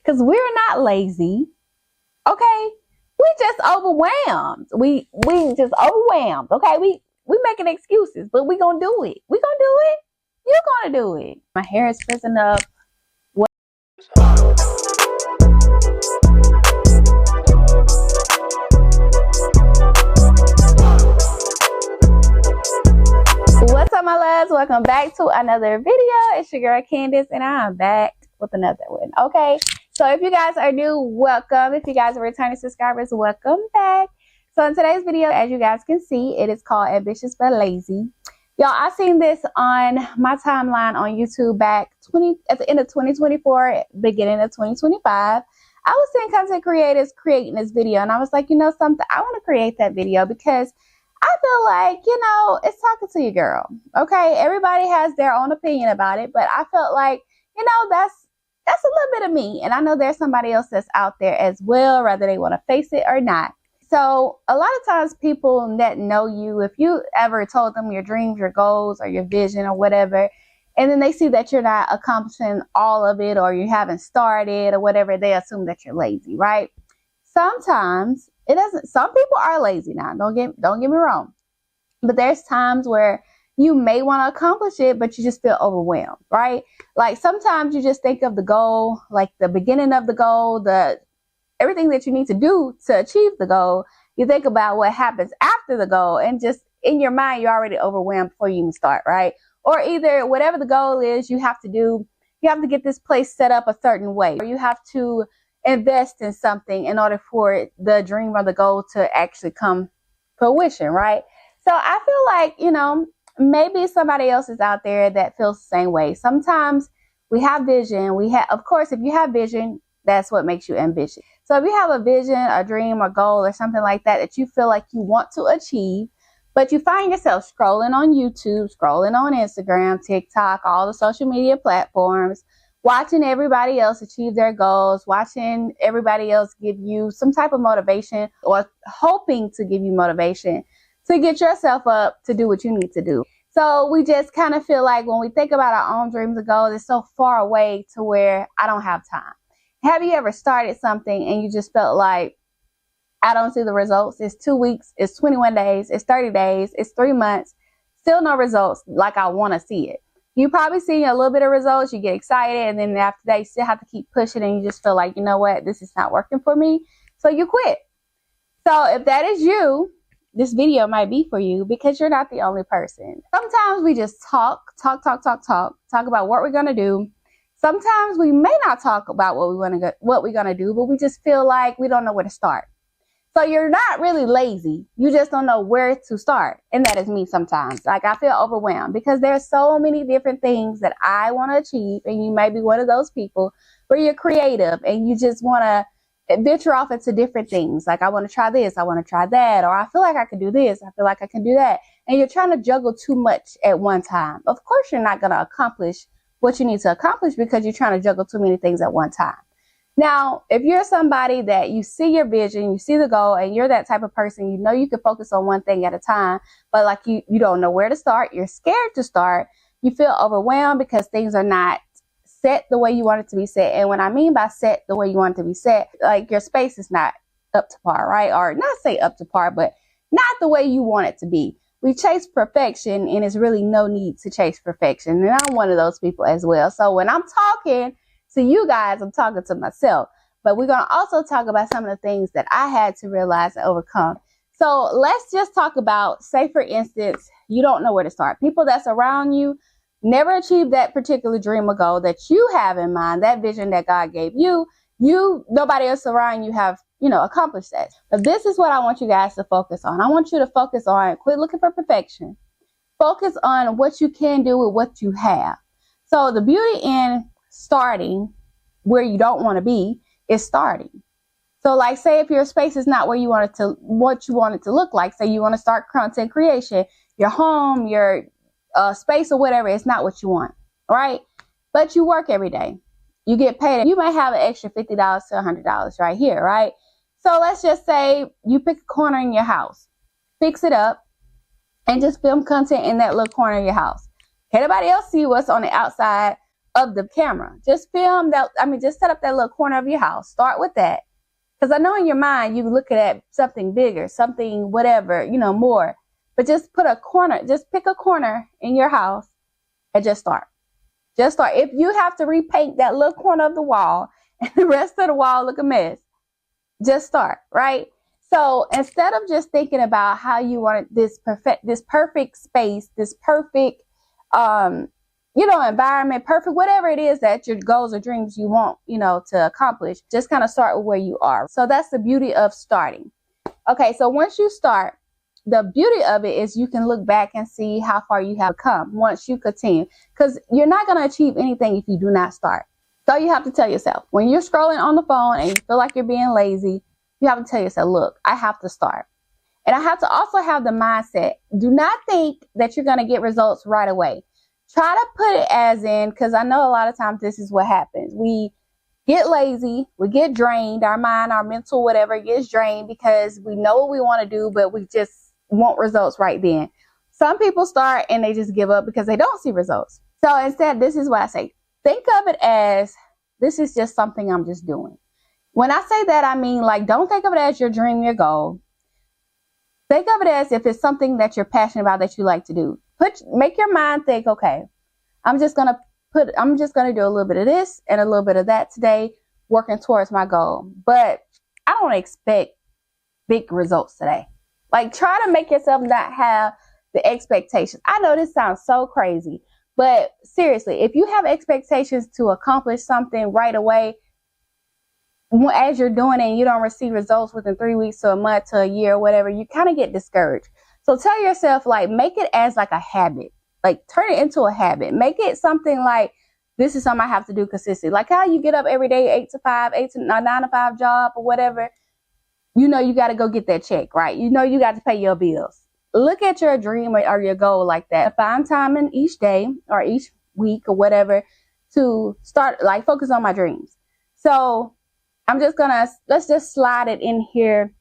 because we're not lazy. Okay, we just overwhelmed. We just overwhelmed. Okay, we making excuses, but we gonna do it. We gonna do it. You're gonna do it. My hair is frizzing up. What's up, my loves? Welcome back to another video. It's your girl Candace, and I'm back with another one. Okay, so if you guys are new, welcome. If you guys are returning subscribers, welcome back. So in today's video, as you guys can see, it is called Ambitious but Lazy. Y'all, I seen this on my timeline on YouTube back at the end of 2024, beginning of 2025. I was seeing content creators creating this video, and I was like, you know something, I want to create that video because I feel like, you know, it's talking to your girl. Okay, everybody has their own opinion about it, but I felt like, you know, that's a little bit of me, and I know there's somebody else that's out there as well, whether they want to face it or not. So a lot of times people that know you, if you ever told them your dreams, your goals, or your vision or whatever, and then they see that you're not accomplishing all of it, or you haven't started or whatever, they assume that you're lazy, right? Sometimes it doesn't. Some people are lazy now. Don't get me wrong, but there's times where you may want to accomplish it, but you just feel overwhelmed, right? Like sometimes you just think of the goal, like the beginning of the goal, everything that you need to do to achieve the goal. You think about what happens after the goal, and just in your mind, you're already overwhelmed before you even start, right? Or either whatever the goal is, you have to get this place set up a certain way, or you have to invest in something in order for the dream or the goal to actually come fruition, right? So I feel like, you know, maybe somebody else is out there that feels the same way. Sometimes we have vision. Of course, if you have vision, that's what makes you ambitious. So if you have a vision, a dream, or goal, or something like that that you feel like you want to achieve, but you find yourself scrolling on YouTube, scrolling on Instagram, TikTok, all the social media platforms, watching everybody else achieve their goals, watching everybody else give you some type of motivation, or hoping to give you motivation to get yourself up to do what you need to do. So we just kind of feel like when we think about our own dreams and goals, it's so far away to where I don't have time. Have you ever started something and you just felt like, I don't see the results? It's 2 weeks, it's 21 days, it's 30 days, it's 3 months, still no results like I want to see it. You probably see a little bit of results, you get excited, and then after that, you still have to keep pushing, and you just feel like, you know what, this is not working for me, so you quit. So if that is you, this video might be for you, because you're not the only person. Sometimes we just talk about what we're going to do. Sometimes we may not talk about what we're going to do, but we just feel like we don't know where to start. So you're not really lazy. You just don't know where to start. And that is me sometimes. Like, I feel overwhelmed because there's so many different things that I want to achieve. And you may be one of those people where you're creative and you just want to venture off into different things. Like, I want to try this, I want to try that, or I feel like I can do this, I feel like I can do that. And you're trying to juggle too much at one time. Of course, you're not going to accomplish what you need to accomplish because you're trying to juggle too many things at one time. Now, if you're somebody that you see your vision, you see the goal, and you're that type of person, you know you can focus on one thing at a time, but like you don't know where to start, you're scared to start, you feel overwhelmed because things are not set the way you want it to be set. And when I mean by set the way you want it to be set, like your space is not up to par, right? Or not say up to par, but not the way you want it to be. We chase perfection, and it's really no need to chase perfection. And I'm one of those people as well. So when I'm talking to you guys, I'm talking to myself. But we're going to also talk about some of the things that I had to realize and overcome. So let's just talk about, say for instance, you don't know where to start. People that's around you never achieved that particular dream or goal that you have in mind, that vision that God gave you. Nobody else around you have, accomplished that. But this is what I want you guys to focus on. I want you to focus on, quit looking for perfection. Focus on what you can do with what you have. So the beauty in starting where you don't want to be is starting. So like, say if your space is not where you want it to look like, say you want to start content creation, your home, your space or whatever, it's not what you want, right? But you work every day. You get paid. You might have an extra $50 to $100 right here, right? So let's just say you pick a corner in your house, fix it up, and just film content in that little corner of your house. Can't nobody else see what's on the outside of the camera. Just film that. I mean, just set up that little corner of your house. Start with that. Because I know in your mind, you look at something bigger, something whatever, you know, more. But just put a corner, just pick a corner in your house and just start. Just start. If you have to repaint that little corner of the wall and the rest of the wall look a mess, just start, right? So instead of just thinking about how you want this perfect space, this perfect, you know, environment, perfect, whatever it is that your goals or dreams you want, you know, to accomplish, just kind of start with where you are. So that's the beauty of starting. Okay, so once you start, the beauty of it is you can look back and see how far you have come once you continue, because you're not going to achieve anything if you do not start. So you have to tell yourself, when you're scrolling on the phone and you feel like you're being lazy, you have to tell yourself, look, I have to start. And I have to also have the mindset, do not think that you're going to get results right away. Try to put it as in, because I know a lot of times this is what happens. We get lazy, we get drained, our mind, our mental, whatever gets drained because we know what we want to do, but we just want results right then. Some people start and they just give up because they don't see results. So instead, this is what I say. Think of it as, this is just something I'm just doing. When I say that, I mean, like, don't think of it as your dream, your goal. Think of it as if it's something that you're passionate about, that you like to do. Make your mind think, okay, I'm just gonna do a little bit of this and a little bit of that today, working towards my goal. But I don't expect big results today. Like, try to make yourself not have the expectations. I know this sounds so crazy, but seriously, if you have expectations to accomplish something right away, as you're doing it and you don't receive results within 3 weeks to a month to a year or whatever, you kind of get discouraged. So tell yourself, like, make it as like a habit. Like, turn it into a habit. Make it something like, this is something I have to do consistently. Like how you get up every day, 8 to 5, 9 to 5 job or whatever. You know you got to go get that check, right? You know you got to pay your bills. Look at your dream or your goal like that. Find time in each day or each week or whatever to start, like, focus on my dreams. So let's just slide it in here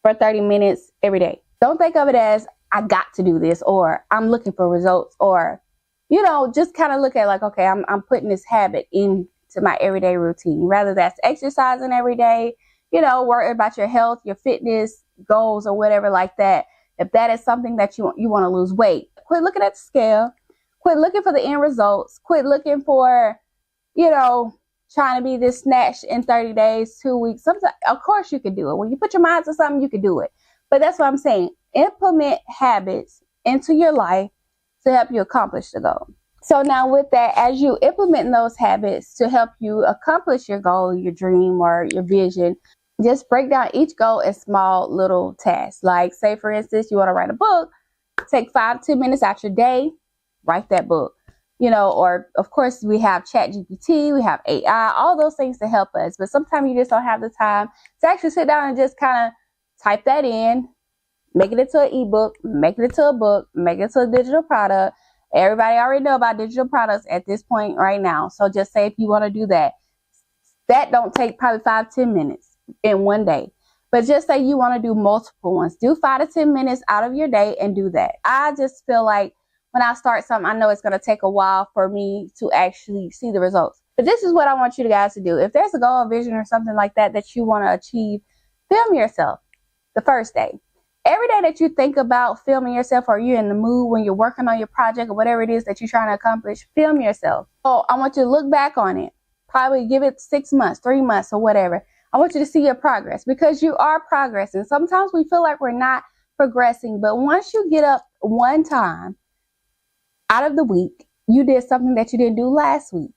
for 30 minutes every day. Don't think of it as, I got to do this, or I'm looking for results, or, you know, just kind of look at like, okay, I'm putting this habit into my everyday routine. Rather that's exercising every day, you know, worry about your health, your fitness goals or whatever like that. If that is something that you want to lose weight, quit looking at the scale, quit looking for the end results, quit looking for, you know, trying to be this snatched in 30 days, 2 weeks. Sometimes, of course you can do it. When you put your mind to something, you can do it. But that's what I'm saying. Implement habits into your life to help you accomplish the goal. So now with that, as you implement those habits to help you accomplish your goal, your dream, or your vision, just break down each goal in small little tasks. Like, say for instance, you want to write a book, take 5-10 minutes out your day, write that book. You know, or of course we have ChatGPT, we have AI, all those things to help us. But sometimes you just don't have the time to actually sit down and just kind of type that in, make it into an ebook, make it into a book, make it into a digital product. Everybody already know about digital products at this point right now. So just say if you want to do that, that don't take probably 5-10 minutes in one day. But just say you want to do multiple ones. Do 5 to 10 minutes out of your day and do that. I just feel like when I start something, I know it's going to take a while for me to actually see the results. But this is what I want you guys to do. If there's a goal, a vision, or something like that you want to achieve, film yourself the first day. Every day that you think about filming yourself, or you're in the mood when you're working on your project or whatever it is that you're trying to accomplish, film yourself. So I want you to look back on it. Probably give it 6 months, 3 months, or whatever. I want you to see your progress, because you are progressing. Sometimes we feel like we're not progressing, but once you get up one time out of the week, you did something that you didn't do last week.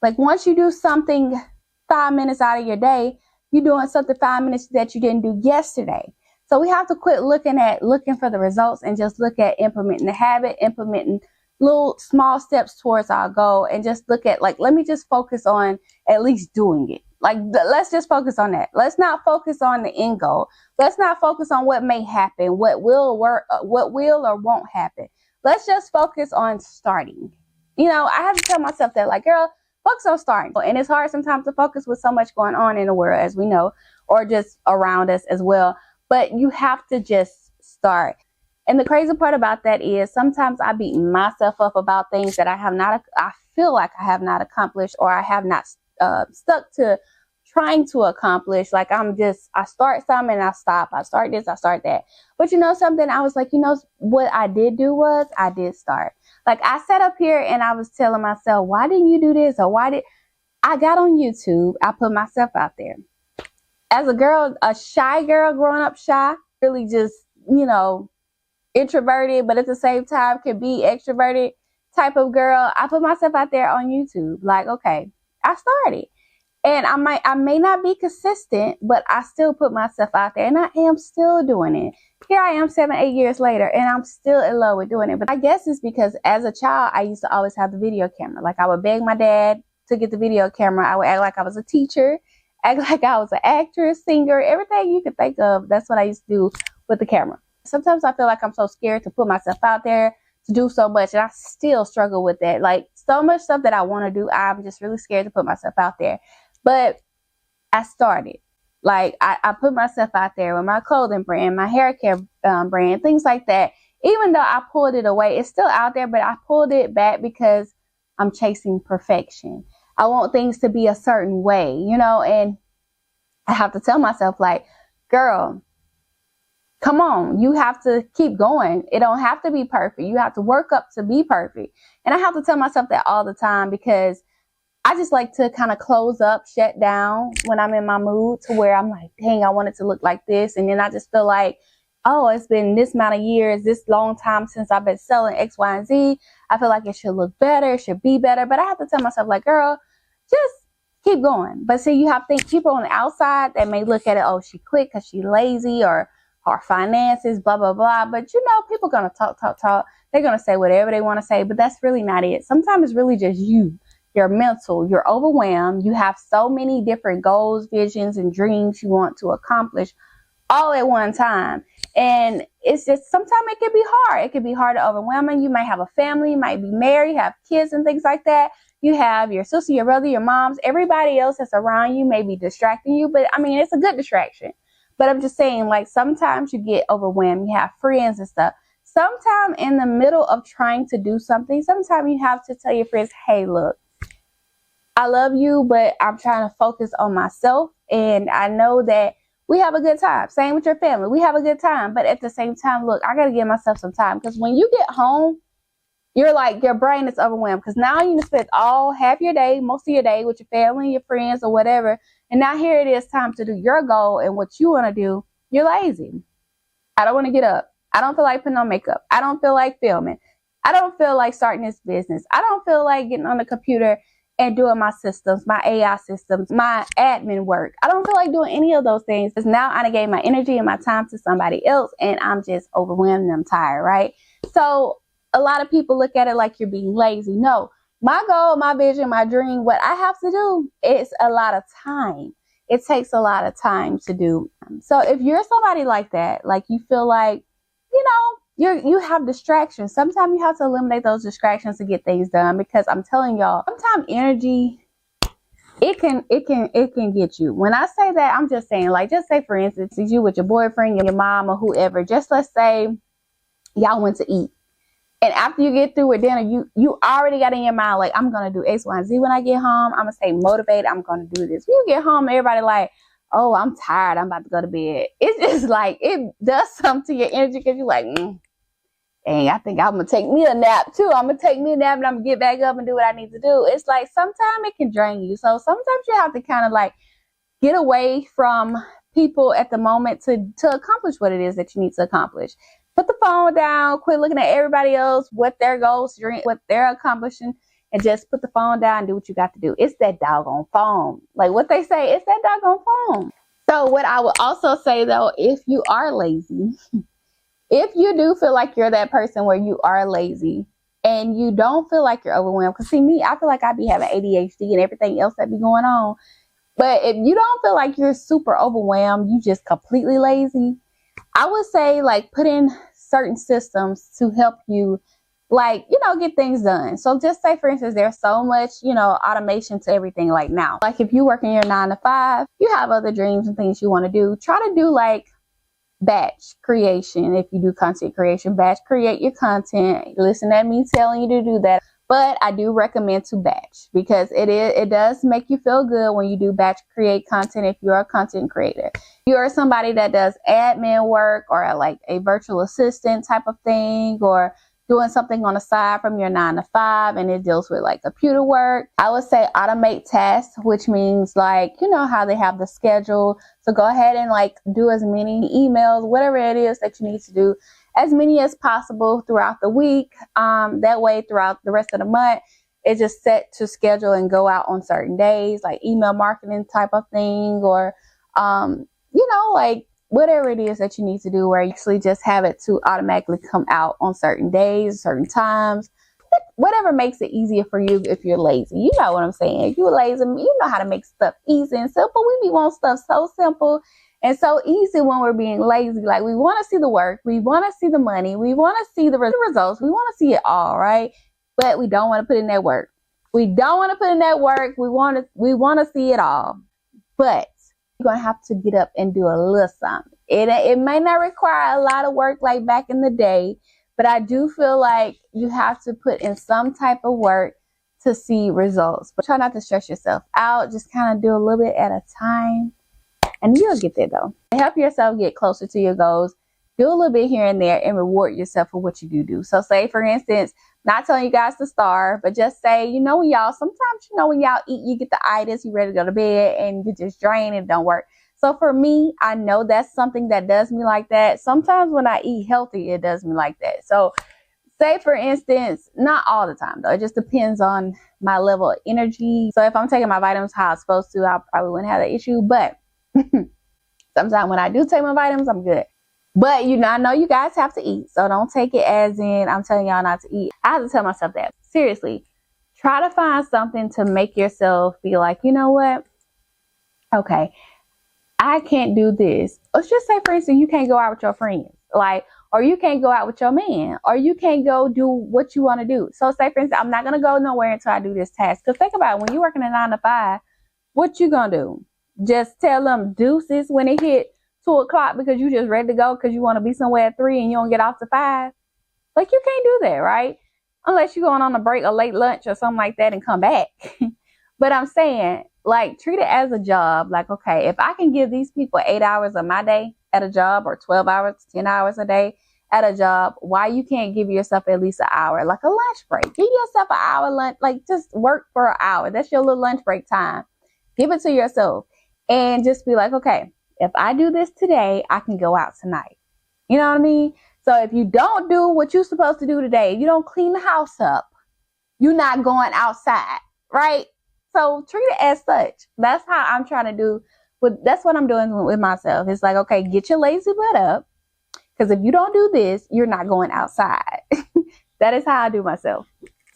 Like, once you do something 5 minutes out of your day, you're doing something 5 minutes that you didn't do yesterday. So we have to quit looking for the results and just look at implementing the habit, implementing little small steps towards our goal, and just look at, like, let me just focus on at least doing it. Like, let's just focus on that. Let's not focus on the end goal. Let's not focus on what may happen, what will or won't happen. Let's just focus on starting. You know, I have to tell myself that, like, girl, focus on starting. And it's hard sometimes to focus with so much going on in the world, as we know, or just around us as well. But you have to just start. And the crazy part about that is sometimes I beat myself up about things that I feel like I have not accomplished, or I have not stuck to trying to accomplish. Like I start something and I stop. I start this, I start that. But you know something, I was like, you know what I did do was I did start. Like I sat up here and I was telling myself, why didn't you do this? Or I got on YouTube. I put myself out there. As a girl, a shy girl, growing up shy, really just, you know, introverted, but at the same time can be extroverted type of girl. I put myself out there on YouTube. Like, okay, I started. And I may not be consistent, but I still put myself out there, and I am still doing it. Here I am 7-8 years later, and I'm still in love with doing it. But I guess it's because as a child, I used to always have the video camera. Like I would beg my dad to get the video camera. I would act like I was a teacher, act like I was an actress, singer, everything you could think of. That's what I used to do with the camera. Sometimes I feel like I'm so scared to put myself out there, to do so much, and I still struggle with that. Like so much stuff that I want to do, I'm just really scared to put myself out there. But I started. Like I put myself out there with my clothing brand, my hair care brand, things like that. Even though I pulled it away, it's still out there, but I pulled it back because I'm chasing perfection. I want things to be a certain way, you know, and I have to tell myself, like, girl, come on, you have to keep going. It don't have to be perfect. You have to work up to be perfect. And I have to tell myself that all the time, because I just like to kind of close up, shut down when I'm in my mood, to where I'm like, dang, I want it to look like this. And then I just feel like, oh, it's been this amount of years, this long time since I've been selling X, Y, and Z. I feel like it should look better. It should be better. But I have to tell myself, like, girl, just keep going. But see, you have to think, people on the outside that may look at it, oh, she quit because she lazy, or her finances, blah, blah, blah. But you know, people going to talk. They're going to say whatever they want to say. But that's really not it. Sometimes it's really just you. You're mental, you're overwhelmed, you have so many different goals, visions, and dreams you want to accomplish all at one time. And it's just, sometimes it can be hard. It can be hard to overwhelming. You might have a family, you might be married, have kids and things like that. You have your sister, your brother, your moms, everybody else that's around you may be distracting you. But I mean, it's a good distraction. But I'm just saying, like, sometimes you get overwhelmed. You have friends and stuff. Sometimes in the middle of trying to do something, sometimes you have to tell your friends, hey, look, I love you, but I'm trying to focus on myself. And I know that we have a good time. Same with your family. We have a good time. But at the same time, look, I got to give myself some time. Because when you get home, you're like, your brain is overwhelmed. Because now you spend half your day, most of your day with your family, your friends, or whatever. And now here it is time to do your goal and what you want to do. You're lazy. I don't want to get up. I don't feel like putting on makeup. I don't feel like filming. I don't feel like starting this business. I don't feel like getting on the computer and doing my systems, my AI systems, my admin work. I don't feel like doing any of those things, because now I gave my energy and my time to somebody else, and I'm just overwhelmed and I'm tired, right? So a lot of people look at it like you're being lazy. No, my goal, my vision, my dream, what I have to do is a lot of time. It takes a lot of time to do. So if you're somebody like that, like you feel like, you know, you have distractions. Sometimes you have to eliminate those distractions to get things done, because I'm telling y'all, sometimes energy, it can get you. When I say that, I'm just saying, like, just say, for instance, it's you with your boyfriend, your mom, or whoever. Just let's say y'all went to eat. And after you get through with dinner, you already got in your mind, like, I'm going to do X, Y, and Z when I get home. I'm going to stay motivated. I'm going to do this. When you get home, everybody like, oh, I'm tired. I'm about to go to bed. It's just like, it does something to your energy, because you're like, dang, I think I'm going to take me a nap too. I'm going to take me a nap and I'm going to get back up and do what I need to do. It's like, sometimes it can drain you. So sometimes you have to kind of like get away from people at the moment to accomplish what it is that you need to accomplish. Put the phone down, quit looking at everybody else, what their goals, what they're accomplishing, and just put the phone down and do what you got to do. It's that doggone phone. Like what they say, it's that doggone phone. So what I would also say though, if you are lazy, if you do feel like you're that person where you are lazy and you don't feel like you're overwhelmed, because see me, I feel like I be having ADHD and everything else that be going on. But if you don't feel like you're super overwhelmed, you just completely lazy, I would say like put in certain systems to help you, like, you know, get things done. So just say, for instance, there's so much, you know, automation to everything like now. Like if you work in your 9 to 5, you have other dreams and things you want to do. Try to do like batch creation. If you do content creation, batch create your content. Listen at me telling you to do that. But I do recommend to batch, because it does make you feel good when you do batch create content. If you're a content creator, you're somebody that does admin work, or like a virtual assistant type of thing, or doing something on the side from your 9 to 5 and it deals with like computer work, I would say automate tasks, which means like, you know how they have the schedule. So go ahead and like do as many emails, whatever it is that you need to do, as many as possible throughout the week. That way throughout the rest of the month, it's just set to schedule and go out on certain days, like email marketing type of thing, or, you know, like whatever it is that you need to do, where you actually just have it to automatically come out on certain days, certain times, whatever makes it easier for you. If you're lazy, you know what I'm saying. If you're lazy, you know how to make stuff easy and simple. We want stuff so simple and so easy when we're being lazy. Like, we want to see the work, we want to see the money, we want to see the results, we want to see it all, right? But we don't want to put in that work. We don't want to put in that work. We want to see it all. But you're going to have to get up and do a little something. It may not require a lot of work like back in the day, but I do feel like you have to put in some type of work to see results. But try not to stress yourself out. Just kind of do a little bit at a time, and you'll get there though. Help yourself get closer to your goals. Do a little bit here and there and reward yourself for what you do. So say, for instance, not telling you guys to starve, but just say, you know, when y'all, sometimes, you know, when y'all eat, you get the itis, you ready to go to bed, and you just drain and it don't work. So for me, I know that's something that does me like that. Sometimes when I eat healthy, it does me like that. So say, for instance, not all the time though. It just depends on my level of energy. So if I'm taking my vitamins how I'm supposed to, I probably wouldn't have that issue. But sometimes when I do take my vitamins, I'm good. But, you know, I know you guys have to eat, so don't take it as in I'm telling y'all not to eat. I have to tell myself that. Seriously, try to find something to make yourself feel like, you know what? Okay, I can't do this. Let's just say, for instance, you can't go out with your friends, like, or you can't go out with your man, or you can't go do what you want to do. So say, for instance, I'm not going to go nowhere until I do this task. Because think about it, when you're working a 9 to 5, what you going to do? Just tell them deuces when it hit 2 o'clock because you just ready to go because you want to be somewhere at 3 and you don't get off to 5. Like, you can't do that, right? Unless you're going on a break, a late lunch or something like that and come back. But I'm saying, like, treat it as a job. Like, okay, if I can give these people 8 hours of my day at a job, or 12 hours, 10 hours a day at a job, why you can't give yourself at least an hour, like a lunch break? Give yourself an hour lunch, like just work for an hour. That's your little lunch break time. Give it to yourself and just be like, okay, if I do this today, I can go out tonight. You know what I mean? So if you don't do what you're supposed to do today, you don't clean the house up, you're not going outside, right? So treat it as such. That's how I'm trying to do. But that's what I'm doing with myself. It's like, okay, get your lazy butt up. Because if you don't do this, you're not going outside. That is how I do myself.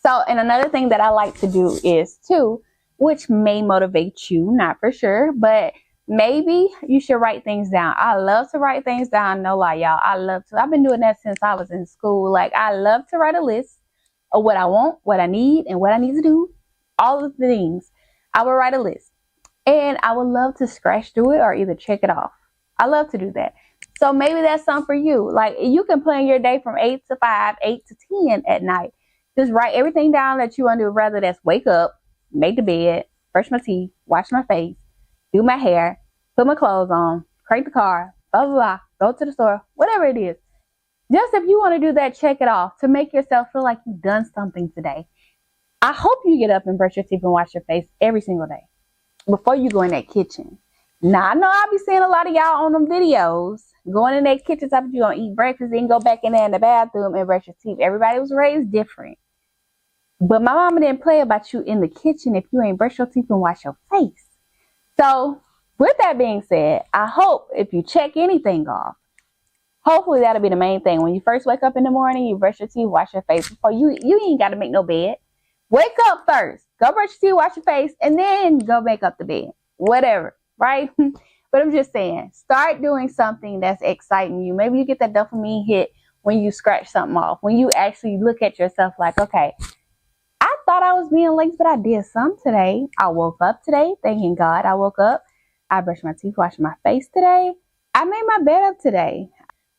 So, and another thing that I like to do is too, which may motivate you, not for sure, but maybe you should write things down. I love to write things down. No lie, y'all. I love to. I've been doing that since I was in school. Like, I love to write a list of what I want, what I need, and what I need to do. All of the things. I will write a list. And I would love to scratch through it or either check it off. I love to do that. So maybe that's something for you. Like, you can plan your day from 8 to 5, 8 to 10 at night. Just write everything down that you want to do, whether that's wake up, make the bed, brush my teeth, wash my face, do my hair, put my clothes on, crank the car, blah, blah, blah, go to the store, whatever it is. Just if you want to do that, check it off to make yourself feel like you've done something today. I hope you get up and brush your teeth and wash your face every single day before you go in that kitchen. Now, I know I'll be seeing a lot of y'all on them videos going in that kitchen after you're going to eat breakfast, then go back in there in the bathroom and brush your teeth. Everybody was raised different. But my mama didn't play about you in the kitchen if you ain't brush your teeth and wash your face. So, with that being said, I hope if you check anything off, hopefully that'll be the main thing. When you first wake up in the morning, you brush your teeth, wash your face. Before you ain't got to make no bed. Wake up first. Go brush your teeth, wash your face, and then go make up the bed. Whatever, right? But I'm just saying, start doing something that's exciting you. Maybe you get that dopamine hit when you scratch something off. When you actually look at yourself like, okay, I thought I was being lazy, but I did some today. I woke up today, thanking God I woke up. I brushed my teeth, washed my face today. I made my bed up today.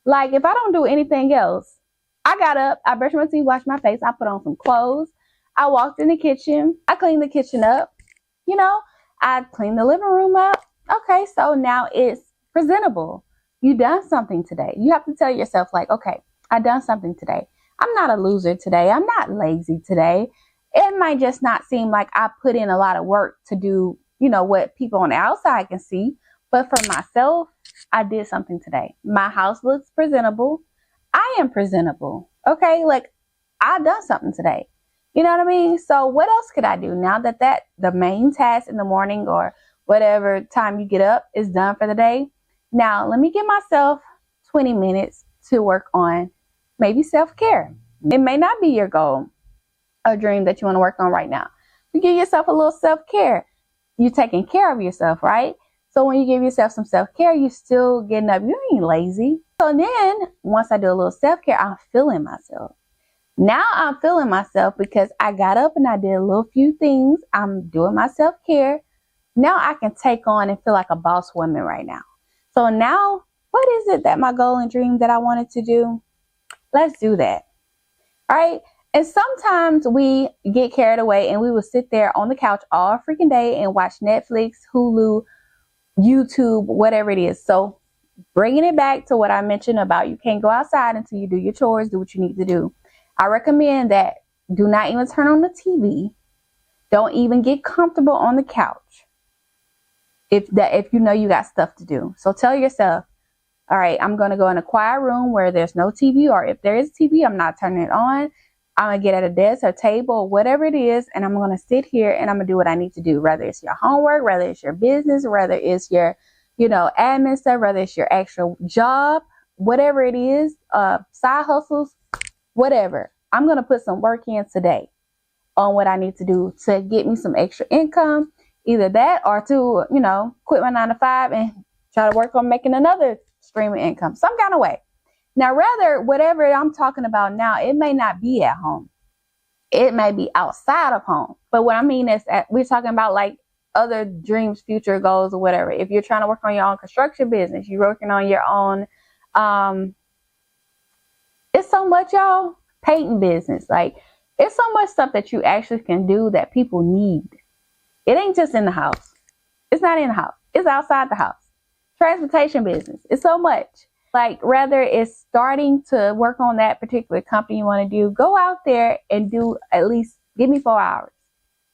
Like, if I don't do anything else, I got up, I brushed my teeth, washed my face, I put on some clothes, I walked in the kitchen. I cleaned the kitchen up. You know, I cleaned the living room up. Okay, so now it's presentable. You done something today. You have to tell yourself like, okay, I done something today. I'm not a loser today. I'm not lazy today. It might just not seem like I put in a lot of work to do, you know, what people on the outside can see. But for myself, I did something today. My house looks presentable. I am presentable. Okay, like I done something today. You know what I mean? So what else could I do now that the main task in the morning or whatever time you get up is done for the day? Now, let me give myself 20 minutes to work on maybe self-care. It may not be your goal or dream that you want to work on right now. You give yourself a little self-care. You're taking care of yourself, right? So when you give yourself some self-care, you're still getting up. You ain't lazy. So then once I do a little self-care, I'm feeling myself. Now I'm feeling myself because I got up and I did a little few things. I'm doing my self-care. Now I can take on and feel like a boss woman right now. So now, what is it that my goal and dream that I wanted to do? Let's do that. All right. And sometimes we get carried away and we will sit there on the couch all freaking day and watch Netflix, Hulu, YouTube, whatever it is. So bringing it back to what I mentioned about you can't go outside until you do your chores, do what you need to do. I recommend that do not even turn on the TV. Don't even get comfortable on the couch if you know you got stuff to do. So tell yourself, all right, I'm going to go in a quiet room where there's no TV, or if there is TV, I'm not turning it on. I'm going to get at a desk or table or whatever it is, and I'm going to sit here and I'm going to do what I need to do, whether it's your homework, whether it's your business, whether it's your, admin stuff, whether it's your actual job, whatever it is, side hustles, whatever. I'm going to put some work in today on what I need to do to get me some extra income, either that or to, quit my 9 to 5 and try to work on making another stream of income some kind of way. Now, rather, whatever I'm talking about now, it may not be at home. It may be outside of home. But what I mean is that we're talking about like other dreams, future goals or whatever. If you're trying to work on your own construction business, you're working on your own, it's so much, y'all, painting business. Like, it's so much stuff that you actually can do that people need. It ain't just in the house. It's not in the house. It's outside the house. Transportation business. It's so much. Like, rather it's starting to work on that particular company you want to do, go out there and do at least, give me 4 hours.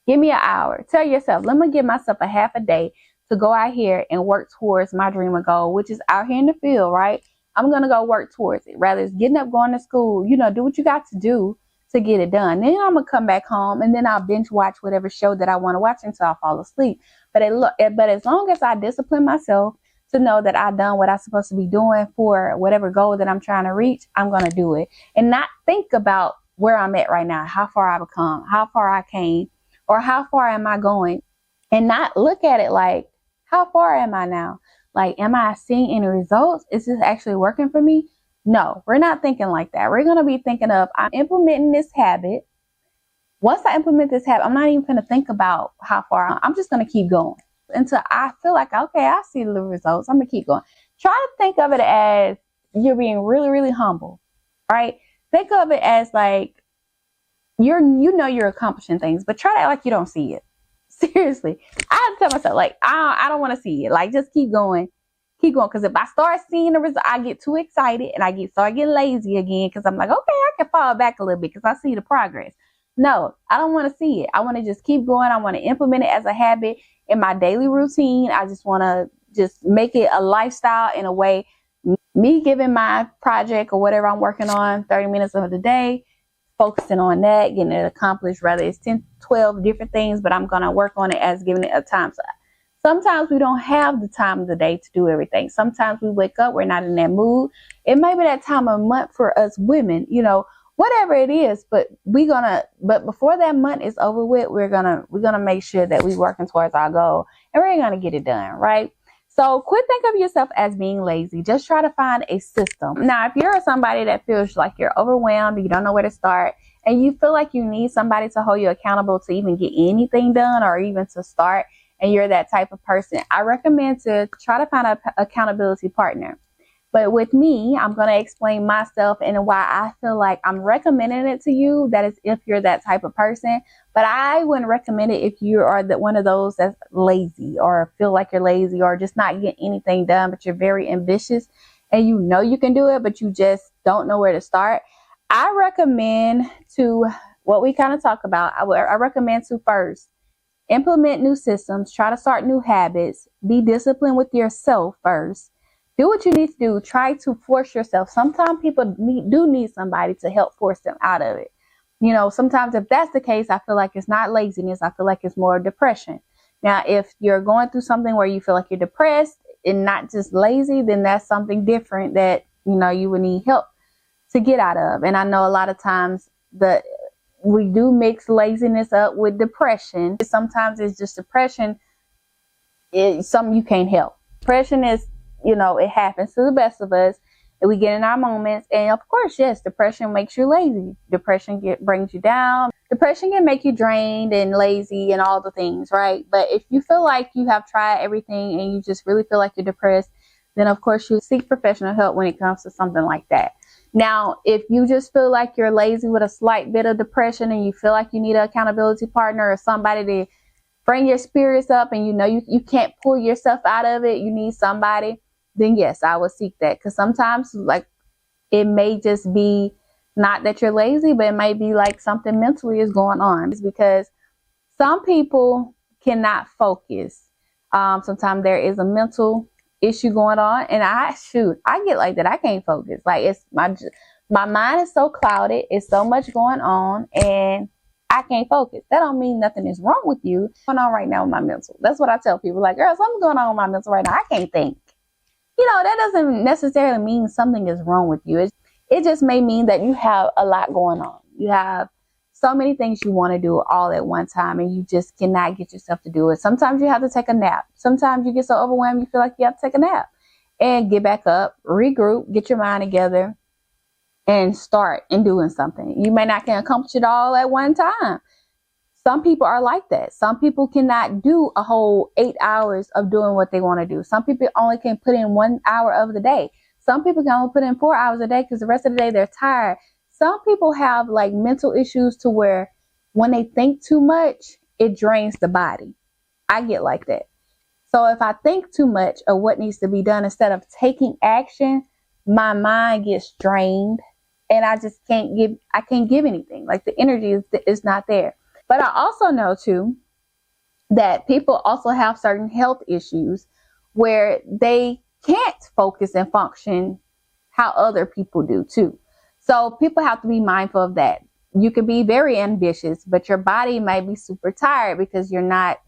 Give me an hour. Tell yourself, let me give myself a half a day to go out here and work towards my dream or goal, which is out here in the field, right? I'm going to go work towards it. Rather it's getting up, going to school, do what you got to do to get it done. Then I'm going to come back home and then I'll binge watch whatever show that I want to watch until I fall asleep. But as long as I discipline myself to know that I've done what I'm supposed to be doing for whatever goal that I'm trying to reach, I'm going to do it. And not think about where I'm at right now, how far I've come, how far I came, or how far am I going? And not look at it like, how far am I now? Like, am I seeing any results? Is this actually working for me? No, we're not thinking like that. We're going to be thinking of, I'm implementing this habit. Once I implement this habit, I'm not even going to think about how far. I'm just going to keep going until I feel like, okay, I see the results. I'm going to keep going. Try to think of it as you're being really, really humble, right? Think of it as like, you're accomplishing things, but try to act like you don't see it. Seriously. I have to tell myself, like, I don't want to see it. Like, just keep going. Keep going. Because if I start seeing the result, I get too excited and I start getting lazy again. Because I'm like, okay, I can fall back a little bit because I see the progress. No, I don't want to see it. I want to just keep going. I want to implement it as a habit in my daily routine. I just want to just make it a lifestyle in a way. Me giving my project or whatever I'm working on 30 minutes of the day, focusing on that, getting it accomplished, whether it's 10, 12 different things, but I'm going to work on it as giving it a time. So sometimes we don't have the time of the day to do everything. Sometimes we wake up, we're not in that mood. It may be that time of month for us women, whatever it is, but before that month is over with, we're gonna make sure that we're working towards our goal and we're gonna get it done, right? So quit thinking of yourself as being lazy. Just try to find a system. Now, if you're somebody that feels like you're overwhelmed, you don't know where to start, and you feel like you need somebody to hold you accountable to even get anything done or even to start, and you're that type of person, I recommend to try to find an accountability partner. But with me, I'm going to explain myself and why I feel like I'm recommending it to you. That is if you're that type of person. But I wouldn't recommend it if you are one of those that's lazy or feel like you're lazy or just not getting anything done, but you're very ambitious and you know you can do it, but you just don't know where to start. I recommend to what we kind of talk about. I recommend to first implement new systems, try to start new habits, be disciplined with yourself first. Do what you need to do. Try to force yourself. Sometimes people do need somebody to help force them out of it. You know, sometimes if that's the case, I feel like it's not laziness. I feel like it's more depression. Now, if you're going through something where you feel like you're depressed and not just lazy, then that's something different that, you know, you would need help to get out of. And I know a lot of times we do mix laziness up with depression. Sometimes it's just depression. It's something you can't help. Depression is, you know, it happens to the best of us. And we get in our moments. And of course, yes, depression makes you lazy. Depression brings you down. Depression can make you drained and lazy and all the things, right? But if you feel like you have tried everything and you just really feel like you're depressed, then of course you seek professional help when it comes to something like that. Now, if you just feel like you're lazy with a slight bit of depression and you feel like you need an accountability partner or somebody to bring your spirits up and you know you can't pull yourself out of it, you need somebody, then yes, I would seek that. Because sometimes like it may just be not that you're lazy, but it might be like something mentally is going on. It's because some people cannot focus. Sometimes there is a mental issue going on, and I get like that. I can't focus. Like it's my mind is so clouded. It's so much going on, and I can't focus. That don't mean nothing is wrong with you. What's going on right now with my mental? That's what I tell people. Like, girl, something's going on with my mental right now. I can't think. You know, that doesn't necessarily mean something is wrong with you. It just may mean that you have a lot going on. You have so many things you want to do all at one time, and you just cannot get yourself to do it. Sometimes you have to take a nap. Sometimes you get so overwhelmed, you feel like you have to take a nap and get back up, regroup, get your mind together, and start in doing something. You may not can accomplish it all at one time. Some people are like that. Some people cannot do a whole 8 hours of doing what they want to do. Some people only can put in 1 hour of the day. Some people can only put in 4 hours a day because the rest of the day they're tired. Some people have like mental issues to where when they think too much, it drains the body. I get like that. So if I think too much of what needs to be done instead of taking action, my mind gets drained and I just can't give anything. Like the energy is not there. But I also know too that people also have certain health issues where they can't focus and function how other people do too. So people have to be mindful of that. You can be very ambitious, but your body might be super tired because you're not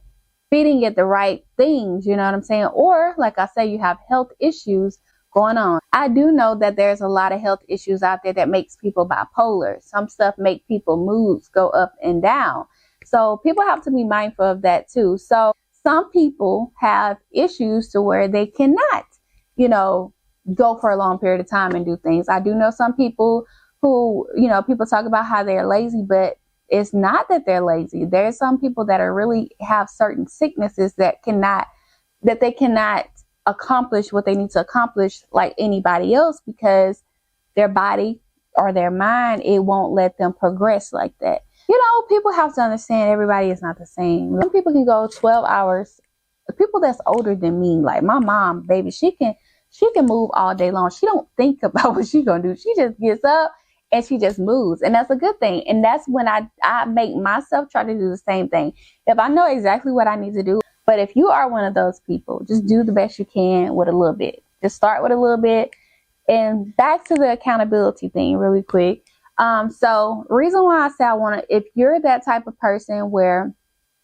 feeding it the right things. You know what I'm saying? Or like I say, you have health issues going on. I do know that there's a lot of health issues out there that makes people bipolar. Some stuff make people moods go up and down. So people have to be mindful of that too. So some people have issues to where they cannot, you know, go for a long period of time and do things. I do know some people who, you know, people talk about how they're lazy, but it's not that they're lazy. There's some people that are really have certain sicknesses that they cannot accomplish what they need to accomplish like anybody else because their body or their mind, it won't let them progress like that. You know, people have to understand everybody is not the same. Some people can go 12 hours. People that's older than me, like my mom, baby, she can move all day long. She don't think about what she's going to do. She just gets up and she just moves. And that's a good thing. And that's when I make myself try to do the same thing. If I know exactly what I need to do. But if you are one of those people, just do the best you can with a little bit. Just start with a little bit. And back to the accountability thing really quick. So reason why I say if you're that type of person where,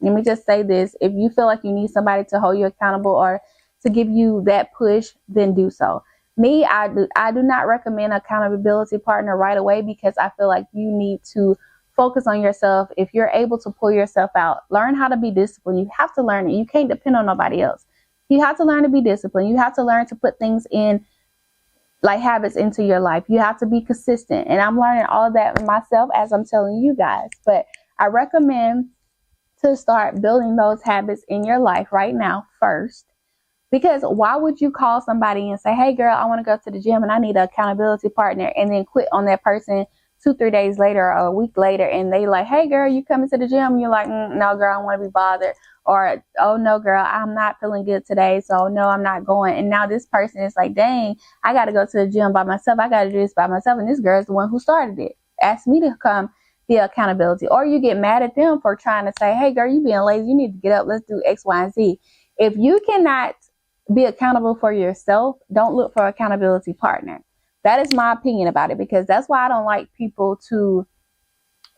let me just say this, if you feel like you need somebody to hold you accountable or to give you that push, then do so. Me, I do not recommend an accountability partner right away because I feel like you need to focus on yourself. If you're able to pull yourself out, learn how to be disciplined. You have to learn it. You can't depend on nobody else. You have to learn to be disciplined. You have to learn to put things in, like habits into your life. You have to be consistent. And I'm learning all of that myself as I'm telling you guys. But I recommend to start building those habits in your life right now first. Because why would you call somebody and say, hey girl, I want to go to the gym and I need an accountability partner, and then quit on that person 2-3 days later or a week later, and they like, hey girl, you coming to the gym? And you're like, no girl, I don't want to be bothered. Or, oh no girl, I'm not feeling good today, so no, I'm not going. And now this person is like, dang, I got to go to the gym by myself. I got to do this by myself. And this girl is the one who started it. Asked me to come be accountability. Or you get mad at them for trying to say, hey girl, you being lazy. You need to get up. Let's do X, Y, and Z. If you cannot be accountable for yourself, don't look for an accountability partner. That is my opinion about it, because that's why I don't like people to,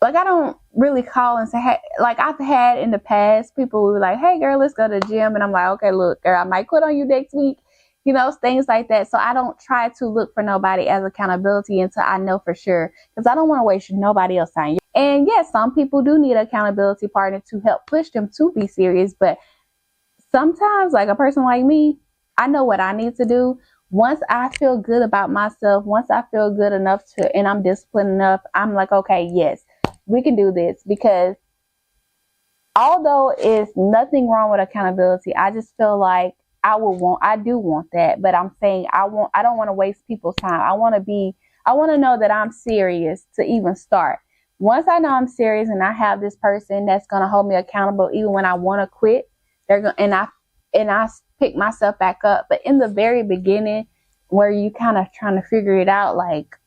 like, I don't really call and say, hey, like I've had in the past, people who were like, hey girl, let's go to the gym. And I'm like, okay, look, girl, I might quit on you next week. You know, things like that. So I don't try to look for nobody as accountability until I know for sure, because I don't want to waste nobody else's time. And yes, some people do need an accountability partner to help push them to be serious, but sometimes, like a person like me, I know what I need to do. Once I feel good about myself, once I feel good enough to, and I'm disciplined enough, I'm like, okay, yes, we can do this. Because although it's nothing wrong with accountability, I just feel like I do want that. But I'm saying I don't want to waste people's time. I want to know that I'm serious to even start. Once I know I'm serious and I have this person that's going to hold me accountable, even when I want to quit, and I pick myself back up. But in the very beginning, where you kind of trying to figure it out, like,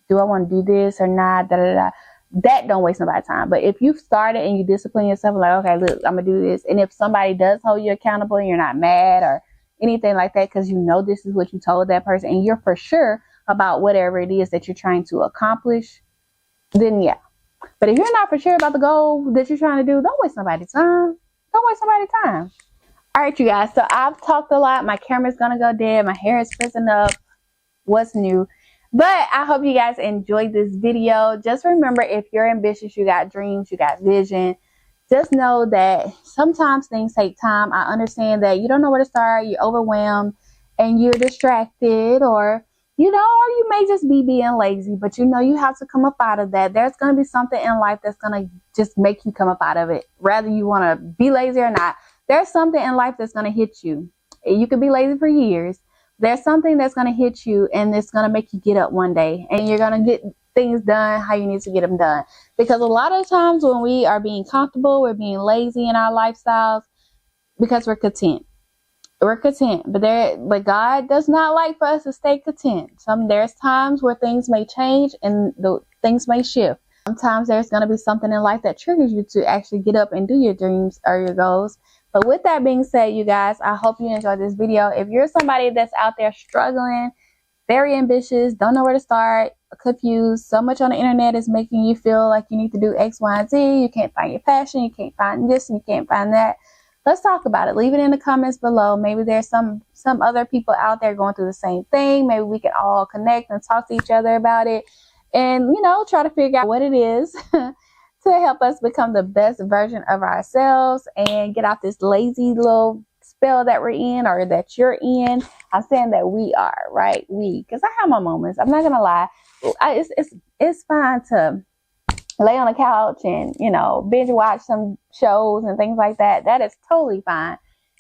do I want to do this or not? That don't waste nobody's time. But if you've started and you discipline yourself, like, okay, look, I'm gonna do this. And if somebody does hold you accountable and you're not mad or anything like that, because you know this is what you told that person and you're for sure about whatever it is that you're trying to accomplish, then yeah. But if you're not for sure about the goal that you're trying to do, don't waste nobody's time. Don't waste somebody's time. All right, you guys. So I've talked a lot. My camera's going to go dead. My hair is frizzing up. What's new? But I hope you guys enjoyed this video. Just remember, if you're ambitious, you got dreams, you got vision, just know that sometimes things take time. I understand that you don't know where to start. You're overwhelmed and you're distracted, or you may just be being lazy, but you have to come up out of that. There's going to be something in life that's going to just make you come up out of it, whether you want to be lazy or not. There's something in life that's going to hit you. You could be lazy for years. There's something that's going to hit you, and it's going to make you get up one day, and you're going to get things done how you need to get them done. Because a lot of times when we are being comfortable, we're being lazy in our lifestyles because we're content. We're content, but God does not like for us to stay content. There's times where things may change and things may shift. Sometimes there's going to be something in life that triggers you to actually get up and do your dreams or your goals. But with that being said, you guys, I hope you enjoyed this video. If you're somebody that's out there struggling, very ambitious, don't know where to start, confused, so much on the internet is making you feel like you need to do X, Y, and Z, you can't find your passion, you can't find this, and you can't find that, let's talk about it. Leave it in the comments below. Maybe there's some other people out there going through the same thing. Maybe we can all connect and talk to each other about it, and try to figure out what it is to help us become the best version of ourselves and get out this lazy little spell that we're in, or that you're in. I'm saying that we are, right? Because I have my moments. I'm not gonna lie. It's fine to lay on the couch and binge watch some shows and things like that. That is totally fine.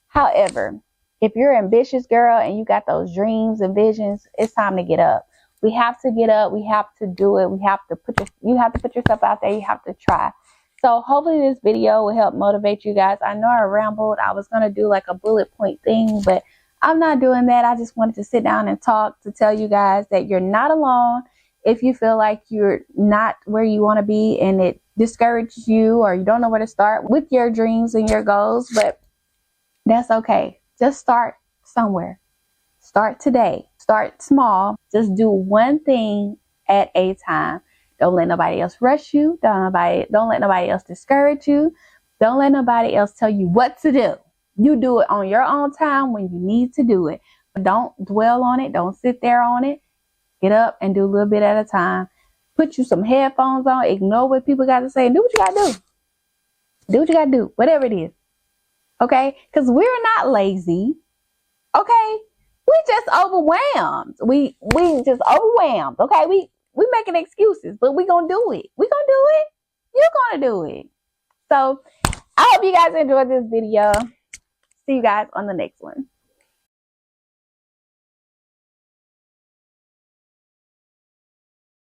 However, if you're an ambitious girl and you got those dreams and visions, it's time to get up. We have to get up. We have to do it. You have to put yourself out there. You have to try. So hopefully this video will help motivate you guys. I know I rambled. I was going to do like a bullet point thing, but I'm not doing that. I just wanted to sit down and talk to tell you guys that you're not alone. If you feel like you're not where you want to be and it discourages you, or you don't know where to start with your dreams and your goals, but that's okay. Just start somewhere. Start today. Start small. Just do one thing at a time. Don't let nobody else rush you. Don't let nobody else discourage you. Don't let nobody else tell you what to do. You do it on your own time when you need to do it. Don't dwell on it. Don't sit there on it. Get up and do a little bit at a time. Put you some headphones on. Ignore what people got to say. Do what you got to do. Do what you got to do. Whatever it is. Okay? Because we're not lazy. Okay? We just overwhelmed. We just overwhelmed. Okay? We making excuses, but we gonna do it. We gonna do it. You're gonna do it. So I hope you guys enjoyed this video. See you guys on the next one.